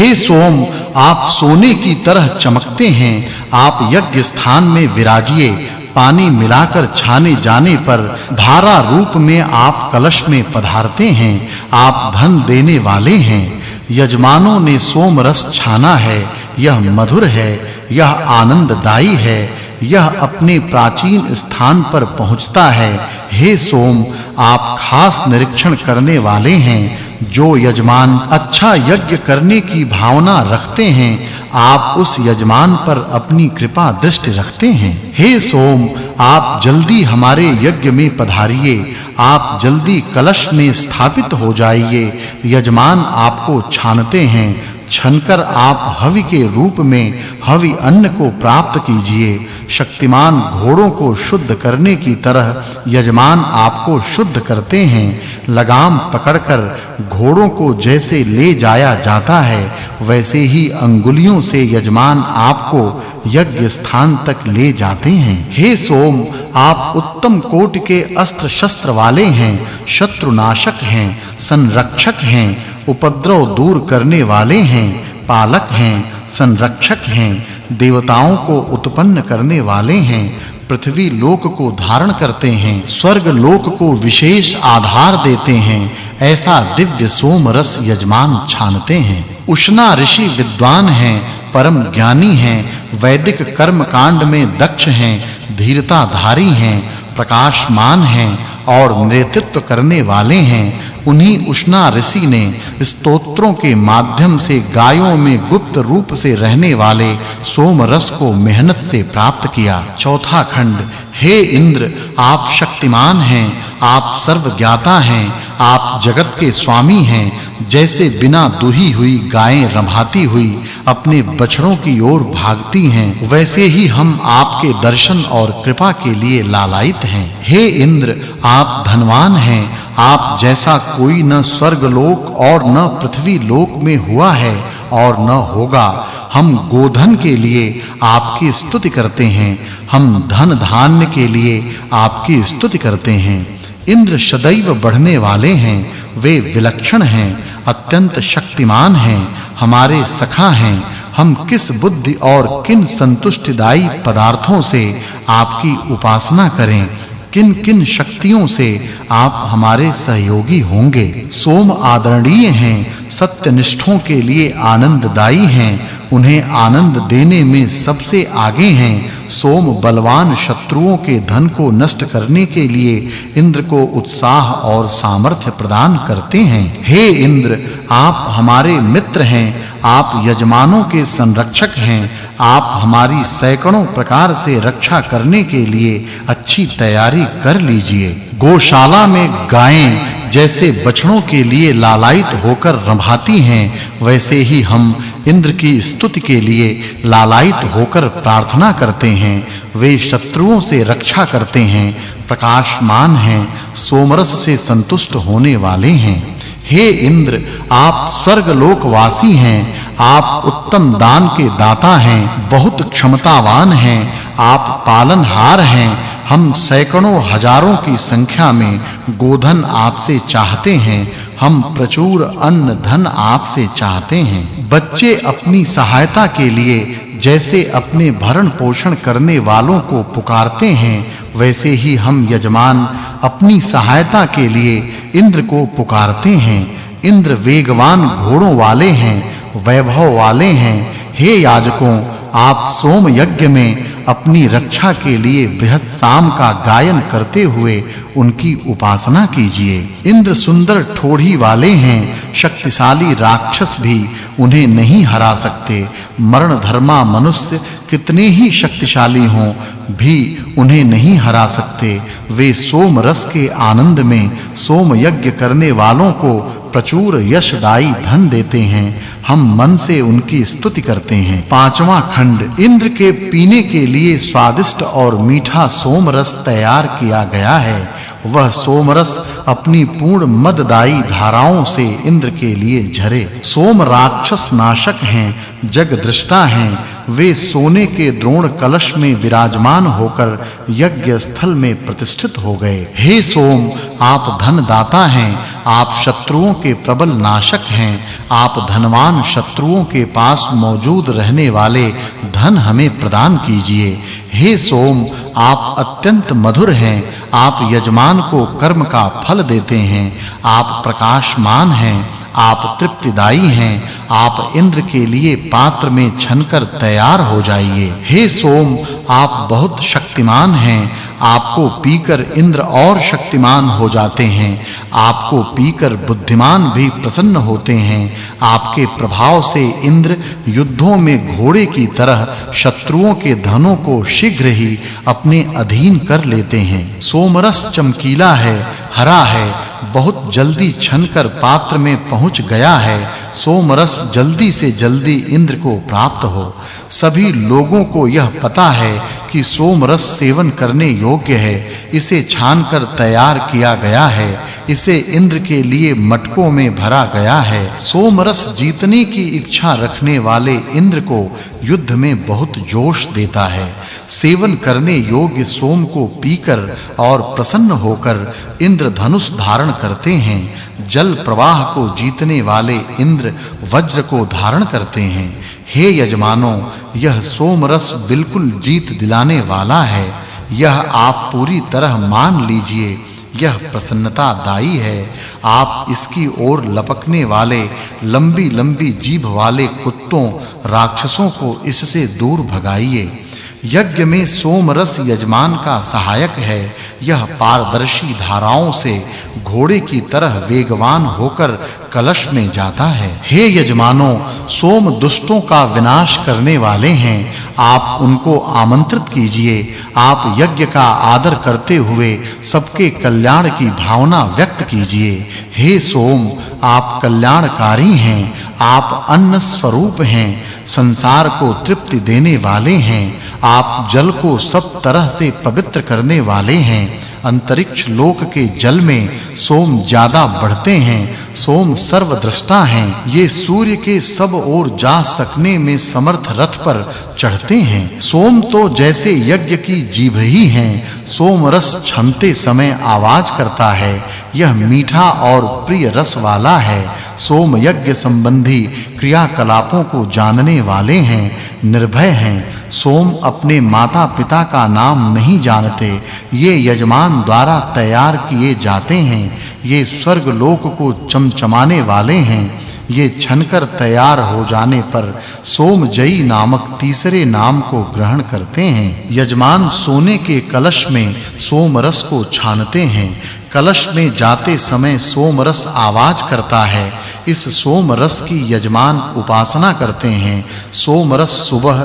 हे सोम, आप सोने की तरह चमकते हैं। आप यज्ञ स्थान में विराजिए। पानी मिलाकर छाने जाने पर धारा रूप में आप कलश में पधारते हैं। आप धन देने वाले हैं। यजमानों ने सोम रस छाना है। यह मधुर है, यह आनंददायी है, यह अपने प्राचीन स्थान पर पहुंचता है। हे सोम, आप खास निरीक्षण करने वाले हैं। जो यजमान अच्छा यज्ञ करने की भावना रखते हैं, आप उस यजमान पर अपनी कृपा दृष्टि रखते हैं। हे सोम, आप जल्दी हमारे यज्ञ में पधारिए। आप जल्दी कलश में स्थापित हो जाइए। यजमान आपको छानते हैं। छनकर आप हवि के रूप में हवि अन्न को प्राप्त कीजिए। शक्तिमान घोड़ों को शुद्ध करने की तरह यजमान आपको शुद्ध करते हैं। लगाम पकड़कर घोड़ों को जैसे ले जाया जाता है, वैसे ही अंगुलियों से यजमान आपको यज्ञ स्थान तक ले जाते हैं। हे सोम, आप उत्तम कोटि के अस्त्र शस्त्र वाले हैं, शत्रुनाशक हैं, संरक्षक हैं, उपद्रव दूर करने वाले हैं, पालक हैं, संरक्षक हैं, देवताओं को उत्पन्न करने वाले हैं, पृथ्वी लोक को धारण करते हैं, स्वर्ग लोक को विशेष आधार देते हैं। ऐसा दिव्य सोम रस यजमान छानते हैं। उष्णा ऋषि विद्वान हैं, परम ज्ञानी हैं, वैदिक कर्म कांड में दक्ष हैं, धीरताधारी हैं, प्रकाशमान हैं और नेतृत्व करने वाले हैं। उन्हीं उष्णा ऋषि ने स्तोत्रों के माध्यम से गायों में गुप्त रूप से रहने वाले सोम रस को मेहनत से प्राप्त किया। चौथा खंड। हे इंद्र, आप शक्तिमान हैं, आप सर्वज्ञाता हैं, आप जगत के स्वामी हैं। जैसे बिना दुही हुई गायें रंभाती हुई अपने बछड़ों की ओर भागती हैं, वैसे ही हम आपके दर्शन और कृपा के लिए लालायित हैं। हे इंद्र, आप धनवान हैं। आप जैसा कोई न स्वर्ग लोक और न पृथ्वी लोक में हुआ है और न होगा। हम गोधन के लिए आपकी स्तुति करते हैं। हम धन धान्य के लिए आपकी स्तुति करते हैं। इंद्र सदैव बढ़ने वाले हैं। वे विलक्षण हैं, अत्यंत शक्तिमान हैं, हमारे सखा हैं। हम किस बुद्धि और किन संतुष्टिदायी पदार्थों से आपकी उपासना करें? किन शक्तियों से आप हमारे सहयोगी होंगे? सोम आदरणीय हैं, सत्यनिष्ठों के लिए आनंददायी हैं, उन्हें आनंद देने में सबसे आगे हैं। सोम बलवान शत्रुओं के धन को नष्ट करने के लिए इंद्र को उत्साह और सामर्थ्य प्रदान करते हैं। हे इंद्र, आप हमारे मित्र हैं, आप यजमानों के संरक्षक हैं। आप हमारी सैकड़ों प्रकार से रक्षा करने के लिए अच्छी तैयारी कर लीजिए। गौशाला में गायें जैसे बछड़ों के लिए लालायित होकर रंभाती हैं, वैसे ही हम इंद्र की स्तुति के लिए लालायित होकर प्रार्थना करते हैं। वे शत्रुओं से रक्षा करते हैं, प्रकाशमान हैं, सोमरस से संतुष्ट होने वाले हैं। हे इंद्र, आप स्वर्गलोक वासी हैं। आप उत्तम दान के दाता हैं, बहुत क्षमतावान हैं। आप पालनहार हैं। हम सैकड़ों हजारों की संख्या में गोधन आपसे चाहते हैं। हम प्रचुर अन्न धन आपसे चाहते हैं। बच्चे अपनी सहायता के लिए जैसे अपने भरण पोषण करने वालों को पुकारते हैं, वैसे ही हम यजमान अपनी सहायता के लिए इंद्र को पुकारते हैं। इंद्र वेगवान घोड़ों वाले हैं, वैभव वाले हैं। हे याजकों, आप सोम यज्ञ में अपनी रक्षा के लिए बृहत् साम का गायन करते हुए उनकी उपासना कीजिए। इंद्र सुंदर ठोड़ी वाले हैं, शक्तिशाली राक्षस भी उन्हें नहीं हरा सकते। मरण धर्मा मनुष्य कितने ही शक्तिशाली हों भी उन्हें नहीं हरा सकते। वे सोम रस के आनंद में सोम यज्ञ करने वालों को प्रचुर यशदायी धन देते हैं। हम मन से उनकी स्तुति करते हैं। पांचवा खंड। इंद्र के पीने के लिए स्वादिष्ट और मीठा सोम रस तैयार किया गया है। वह सोम रस अपनी पूर्ण मददायी धाराओं से इंद्र के लिए झरे। सोम राक्षस नाशक हैं, जगदृष्टा हैं। वे सोने के द्रोण कलश में विराजमान होकर यज्ञ स्थल में प्रतिष्ठित हो गए। हे सोम, आप धन दाता हैं, आप शत्रुओं के प्रबल नाशक हैं, आप धनवान शत्रुओं के पास मौजूद रहने वाले धन हमें प्रदान कीजिए। हे सोम, आप अत्यंत मधुर हैं, आप यजमान को कर्म का फल देते हैं, आप प्रकाशमान हैं, आप तृप्तिदायी हैं, आप इंद्र के लिए पात्र में छनकर तैयार हो जाइए। हे सोम, आप बहुत शक्तिमान हैं, आपको पीकर इंद्र और शक्तिमान हो जाते हैं, आपको पीकर बुद्धिमान भी प्रसन्न होते हैं, आपके प्रभाव से इंद्र युद्धों में घोड़े की तरह शत्रुओं के धनों को शीघ्र ही अपने अधीन कर लेते हैं। सोमरस चमकीला है, हरा है, बहुत जल्दी छनकर पात्र में पहुंच गया है। सोमरस जल्दी से जल्दी इंद्र को प्राप्त हो। सभी लोगों को यह पता है कि सोमरस सेवन करने योग्य है, इसे छानकर तैयार किया गया है, इसे इंद्र के लिए मटकों में भरा गया है। सोमरस जीतने की इच्छा रखने वाले इंद्र को युद्ध में बहुत जोश देता है। सेवन करने योग्य सोम को पीकर और प्रसन्न होकर इंद्र धनुष धारण करते हैं। जल प्रवाह को जीतने वाले इंद्र वज्र को धारण करते हैं। हे यजमानों, यह सोमरस बिल्कुल जीत दिलाने वाला है, यह आप पूरी तरह मान लीजिए। यह प्रसन्नता दायी है। आप इसकी ओर लपकने वाले लंबी-लंबी जीभ वाले कुत्तों, राक्षसों को इससे दूर भगाइए। यज्ञ में सोमरस यजमान का सहायक है। यह पारदर्शी धाराओं से घोड़े की तरह वेगवान होकर कलश में जाता है। हे यजमानों, सोम दुष्टों का विनाश करने वाले हैं, आप उनको आमंत्रित कीजिए। आप यज्ञ का आदर करते हुए सबके कल्याण की भावना व्यक्त कीजिए। हे सोम, आप कल्याणकारी हैं, आप अन्न स्वरूप हैं, संसार को तृप्ति देने वाले हैं, आप जल को सब तरह से पवित्र करने वाले हैं। अंतरिक्ष लोक के जल में सोम ज्यादा बढ़ते हैं। सोम सर्वद्रष्टा हैं, ये सूर्य के सब ओर जा सकने में समर्थ रथ पर चढ़ते हैं। सोम तो जैसे यज्ञ की जीभ ही हैं। सोम रस छनते समय आवाज करता है, यह मीठा और प्रिय रस वाला है। सोम यज्ञ संबंधी क्रियाकलापों को जानने वाले हैं, निर्भय हैं। सोम अपने माता-पिता का नाम नहीं जानते, ये यजमान द्वारा तैयार किए जाते हैं। ये स्वर्ग लोक को चमचमाने वाले हैं। ये छनकर तैयार हो जाने पर सोमजयी नामक तीसरे नाम को ग्रहण करते हैं। यजमान सोने के कलश में सोमरस को छानते हैं। कलश में जाते समय सोमरस आवाज करता है। इस सोमरस की यजमान उपासना करते हैं। सोमरस सुबह,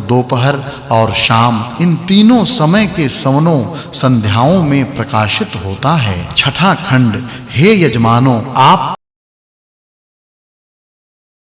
दोपहर और शाम इन तीनों समय के सवनों संध्याओं में प्रकाशित होता है। छठा खंड। हे यजमानों, आप